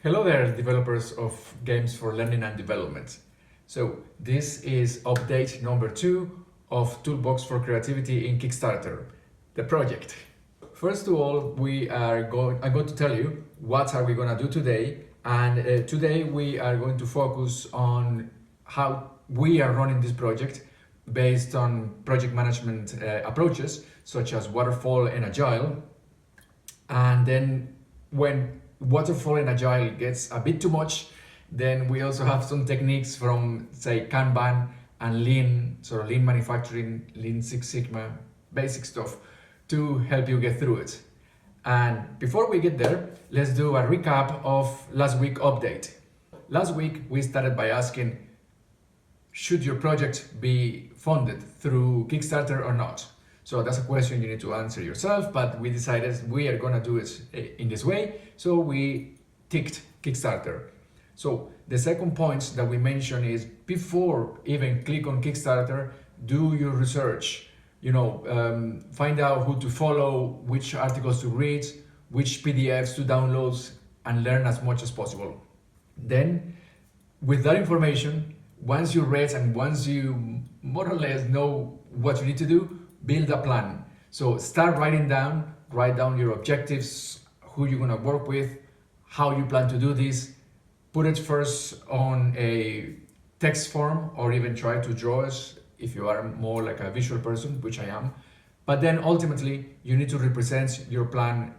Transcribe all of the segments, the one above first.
Hello there, developers of games for learning and development. So this is update number 2 of Toolbox for Creativity in Kickstarter, the project. First of all, I'm going to tell you what are we going to do today, and today we are going to focus on how we are running this project based on project management approaches such as waterfall and agile. And then when waterfall and agile gets a bit too much, then we also have some techniques from, say, Kanban and Lean, sort of Lean manufacturing, Lean Six Sigma, basic stuff to help you get through it. And before we get there, let's do a recap of last week's update. Last week, we started by asking, should your project be funded through Kickstarter or not? So that's a question you need to answer yourself, but we decided we are gonna do it in this way, so we ticked Kickstarter. So the second point that we mentioned is, before even click on Kickstarter, do your research. Find out who to follow, which articles to read, which PDFs to download, and learn as much as possible. Then, with that information, once you read and once you more or less know what you need to do, build a plan. So write down your objectives, who you're gonna work with, how you plan to do this. Put it first on a text form, or even try to draw it if you are more like a visual person, which I am. But then ultimately, you need to represent your plan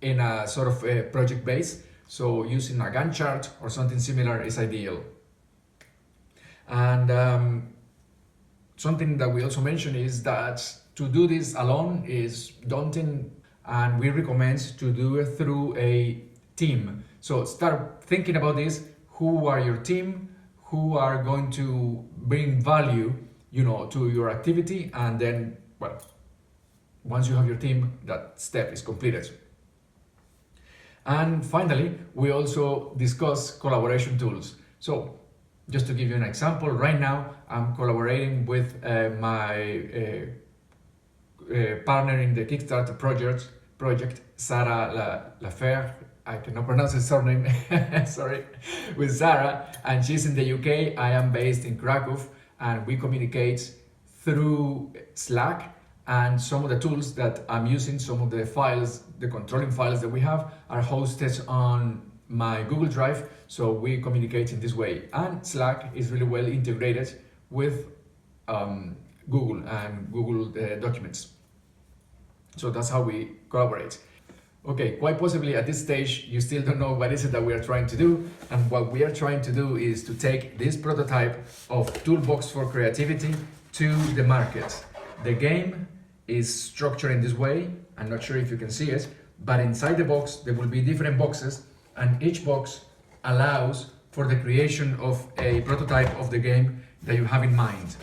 in a sort of a project base. So using a Gantt chart or something similar is ideal. And something that we also mentioned is that to do this alone is daunting, and we recommend to do it through a team. So start thinking about this. Who are your team? Who are going to bring value, to your activity? And then, once you have your team, that step is completed. And finally, we also discuss collaboration tools. So just to give you an example, right now I'm collaborating with my partner in the Kickstarter project, Sarah Lafer. I cannot pronounce his surname, sorry, with Sarah, and she's in the UK. I am based in Krakow, and we communicate through Slack, and some of the tools that I'm using, some of the files, the controlling files that we have, are hosted on my Google Drive, so we communicate in this way. And Slack is really well integrated with Google and Google Documents. So that's how we collaborate. Okay, quite possibly at this stage you still don't know what is it that we are trying to do, and what we are trying to do is to take this prototype of Toolbox for Creativity to the market. The game is structured in this way. I'm not sure if you can see it, but inside the box there will be different boxes, and each box allows for the creation of a prototype of the game that you have in mind.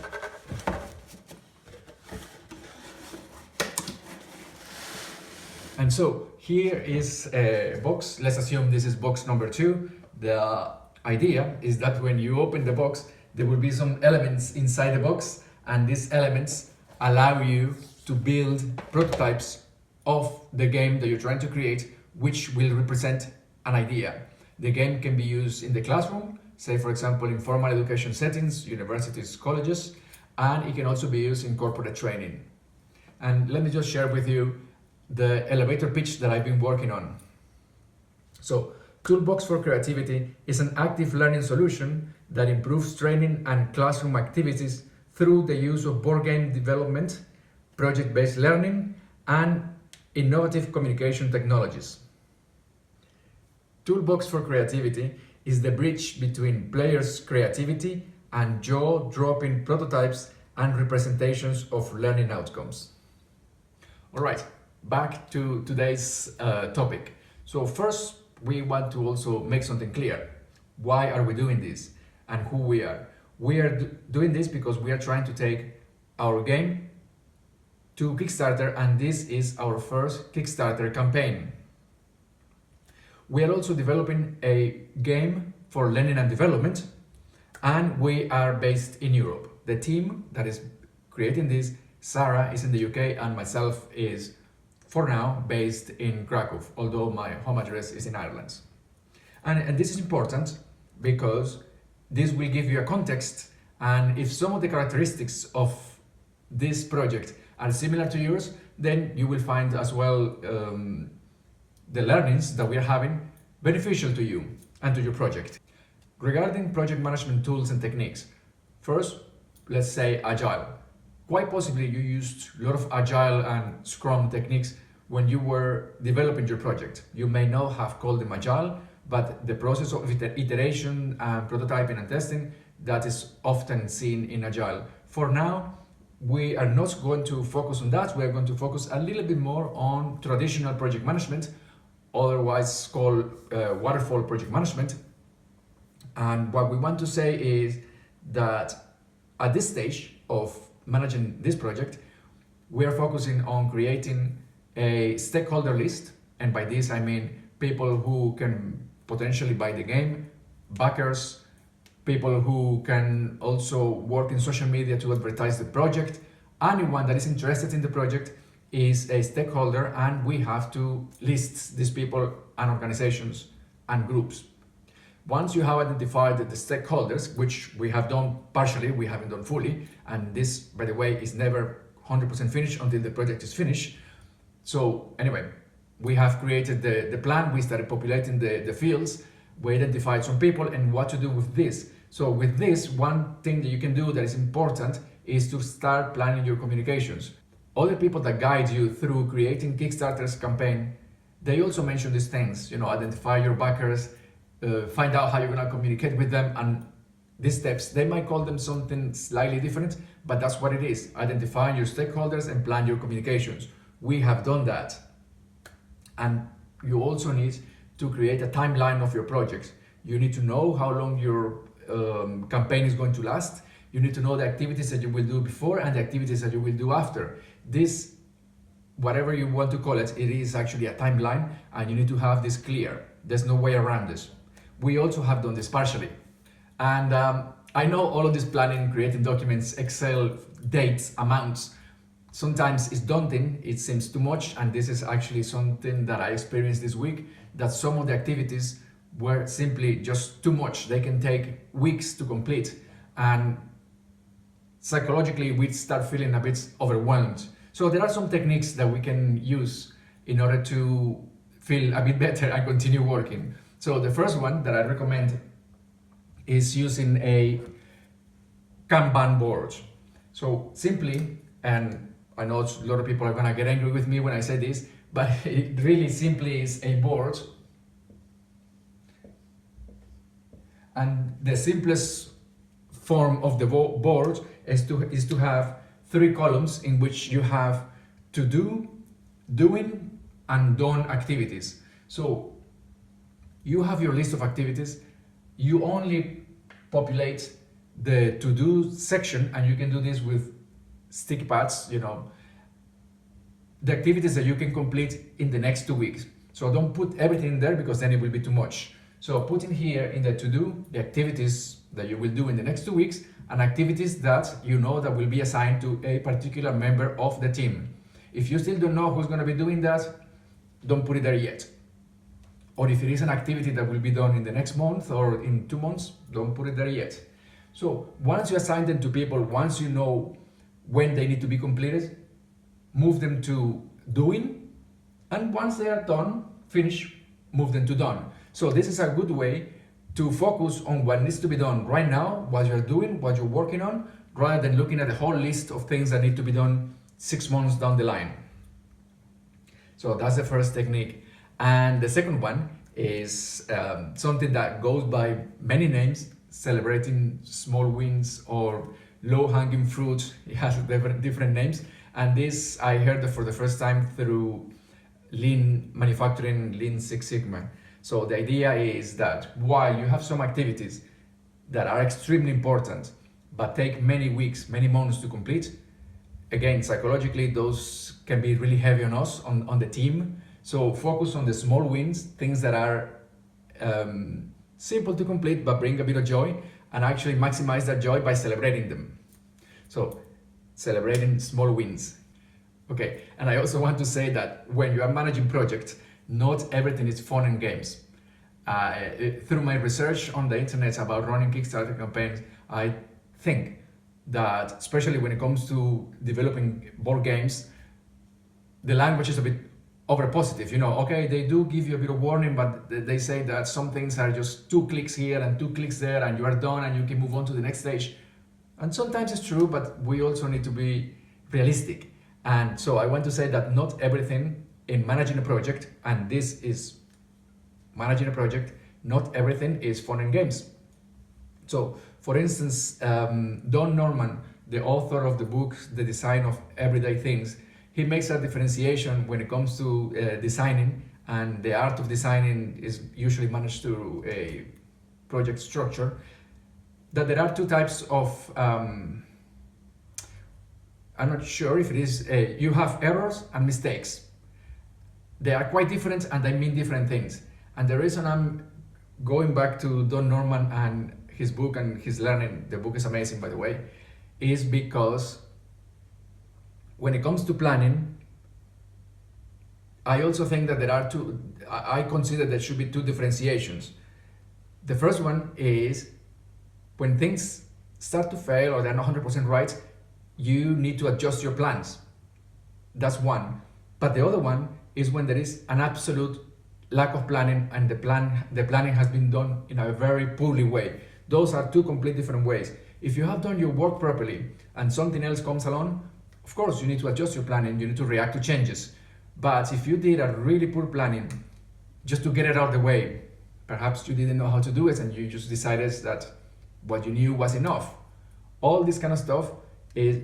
And so here is a box. Let's assume this is box number 2. The idea is that when you open the box, there will be some elements inside the box, and these elements allow you to build prototypes of the game that you're trying to create, which will represent an idea. The game can be used in the classroom, say for example in formal education settings, universities, colleges, and it can also be used in corporate training. And let me just share with you the elevator pitch that I've been working on. So, Toolbox for Creativity is an active learning solution that improves training and classroom activities through the use of board game development, project-based learning, and innovative communication technologies. Toolbox for Creativity is the bridge between players' creativity and jaw-dropping prototypes and representations of learning outcomes. All right, back to today's topic. So first, we want to also make something clear. Why are we doing this, and who we are? We are doing this because we are trying to take our game to Kickstarter, and this is our first Kickstarter campaign. We are also developing a game for learning and development, and we are based in Europe. The team that is creating this, Sarah, is in the UK, and myself is, for now, based in Krakow, although my home address is in Ireland. And this is important because this will give you a context, and if some of the characteristics of this project are similar to yours, then you will find as well the learnings that we are having beneficial to you and to your project. Regarding project management tools and techniques, first, let's say Agile. Quite possibly you used a lot of Agile and Scrum techniques when you were developing your project. You may not have called them Agile, but the process of iteration and prototyping and testing, that is often seen in Agile. For now, we are not going to focus on that. We are going to focus a little bit more on traditional project management, otherwise called waterfall project management. And what we want to say is that at this stage of managing this project, we are focusing on creating a stakeholder list. And by this, I mean people who can potentially buy the game, backers, people who can also work in social media to advertise the project. Anyone that is interested in the project is a stakeholder, and we have to list these people and organizations and groups. Once you have identified the stakeholders, which we have done partially, we haven't done fully, and this, by the way, is never 100% finished until the project is finished. So anyway, we have created the plan, we started populating the fields, we identified some people and what to do with this. So with this, one thing that you can do that is important is to start planning your communications. Other people that guide you through creating Kickstarter's campaign, they also mention these things, identify your backers, find out how you're gonna communicate with them, and these steps, they might call them something slightly different, but that's what it is, identifying your stakeholders and plan your communications. We have done that. And you also need to create a timeline of your projects. You need to know how long your campaign is going to last. You need to know the activities that you will do before and the activities that you will do after. This, whatever you want to call it, it is actually a timeline, and you need to have this clear. There's no way around this. We also have done this partially. And I know all of this planning, creating documents, Excel, dates, amounts, sometimes it's daunting, it seems too much, and this is actually something that I experienced this week, that some of the activities were simply just too much. They can take weeks to complete, and psychologically we start feeling a bit overwhelmed. So there are some techniques that we can use in order to feel a bit better and continue working. So the first one that I recommend is using a Kanban board. So simply, and I know a lot of people are gonna get angry with me when I say this, but it really simply is a board. And the simplest form of the board is to have 3 columns in which you have to do, doing, and done activities. So you have your list of activities, you only populate the to-do section, and you can do this with sticky pads, the activities that you can complete in the next 2 weeks. So don't put everything there because then it will be too much. So put in here in the to-do, the activities that you will do in the next 2 weeks, and activities that you know that will be assigned to a particular member of the team. If you still don't know who's going to be doing that, don't put it there yet. Or if it is an activity that will be done in the next month or in 2 months, don't put it there yet. So once you assign them to people, once you know when they need to be completed, move them to doing, and once they are done, finish, move them to done. So this is a good way to focus on what needs to be done right now, what you're doing, what you're working on, rather than looking at the whole list of things that need to be done 6 months down the line. So that's the first technique. And the second one is something that goes by many names, celebrating small wins or low-hanging fruit. It has different names. And this I heard for the first time through Lean manufacturing, Lean Six Sigma. So the idea is that while you have some activities that are extremely important, but take many weeks, many months to complete, again, psychologically, those can be really heavy on us, on the team. So focus on the small wins, things that are simple to complete, but bring a bit of joy, and actually maximize that joy by celebrating them. So celebrating small wins. Okay, and I also want to say that when you are managing projects, not everything is fun and games. through my research on the internet about running Kickstarter campaigns, I think that especially when it comes to developing board games, the language is a bit over positive. You know, okay, they do give you a bit of warning, but they say that some things are just 2 clicks here and 2 clicks there and you are done and you can move on to the next stage. And sometimes it's true, but we also need to be realistic. And so I want to say that not everything in managing a project, and this is managing a project, not everything is fun and games. So, for instance, Don Norman, the author of the book The Design of Everyday Things, he makes a differentiation when it comes to designing, and the art of designing is usually managed through a project structure, that there are 2 types of, I'm not sure if it is, you have errors and mistakes. They are quite different and they mean different things. And the reason I'm going back to Don Norman and his book and his learning, the book is amazing by the way, is because when it comes to planning, I also think that there are 2, I consider there should be 2 differentiations. The first one is when things start to fail or they're not 100% right, you need to adjust your plans. That's one. But the other one is when there is an absolute lack of planning and the planning has been done in a very poorly way. Those are 2 complete different ways. If you have done your work properly and something else comes along, of course you need to adjust your planning, you need to react to changes. But if you did a really poor planning just to get it out of the way, perhaps you didn't know how to do it and you just decided that what you knew was enough. All this kind of stuff is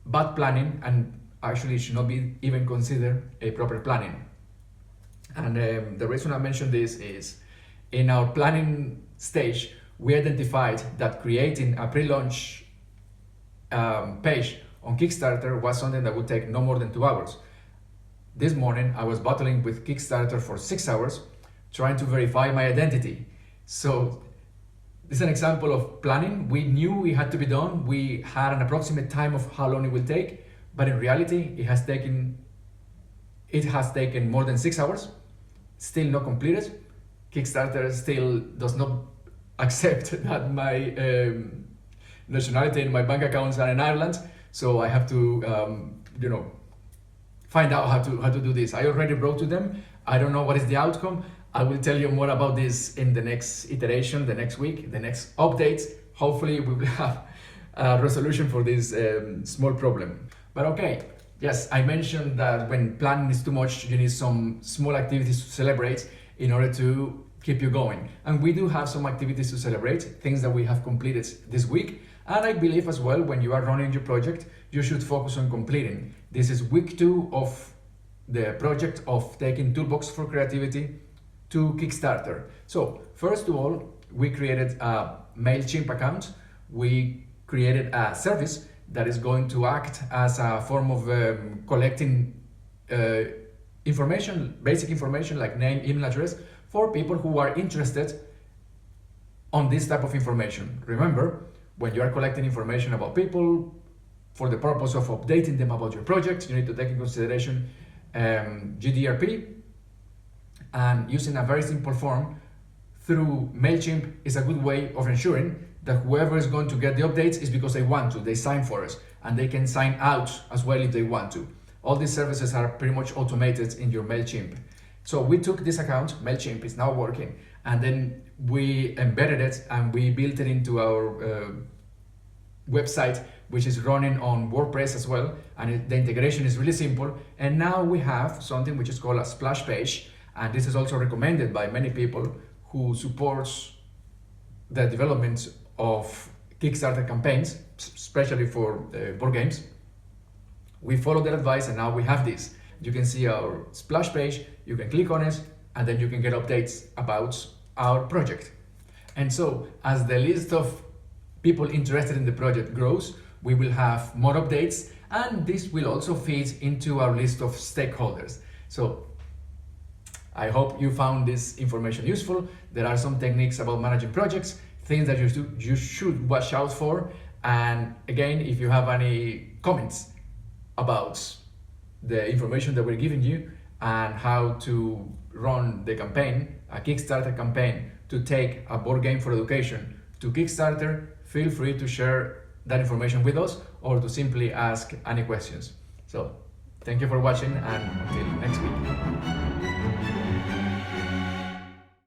bad planning and actually should not be even considered a proper planning. And the reason I mentioned this is in our planning stage, we identified that creating a pre-launch page on Kickstarter was something that would take no more than 2 hours. This morning, I was battling with Kickstarter for 6 hours, trying to verify my identity. So this is an example of planning. We knew it had to be done. We had an approximate time of how long it will take, but in reality, it has taken more than 6 hours, still not completed. Kickstarter still does not accept that my nationality and my bank accounts are in Ireland, so I have to, find out how to do this. I already wrote to them. I don't know what is the outcome. I will tell you more about this in the next iteration, the next week, the next updates. Hopefully we will have a resolution for this small problem. But okay, yes, I mentioned that when planning is too much, you need some small activities to celebrate in order to keep you going. And we do have some activities to celebrate, things that we have completed this week. And I believe as well, when you are running your project, you should focus on completing. This is week 2 of the project of taking Toolbox for Creativity to Kickstarter. So first of all, we created a MailChimp account. We created a service that is going to act as a form of collecting information, basic information like name, email address, for people who are interested on this type of information. Remember, when you are collecting information about people for the purpose of updating them about your project, you need to take in consideration GDPR, and using a very simple form through MailChimp is a good way of ensuring that whoever is going to get the updates is because they want to, they sign for us, and they can sign out as well if they want to. All these services are pretty much automated in your MailChimp. So we took this account, MailChimp is now working, and then we embedded it and we built it into our website, which is running on WordPress as well, and the integration is really simple. And now we have something which is called a splash page, and this is also recommended by many people who supports the development of Kickstarter campaigns, especially for board games. We followed their advice and now we have this. You can see our splash page, you can click on it, and then you can get updates about our project. And so as the list of people interested in the project grows, we will have more updates, and this will also feed into our list of stakeholders. So I hope you found this information useful. There are some techniques about managing projects, things that you should watch out for. And again, if you have any comments about the information that we're giving you and how to run the campaign, a Kickstarter campaign to take a board game for education to Kickstarter, feel free to share that information with us or to simply ask any questions. So, thank you for watching and until next week.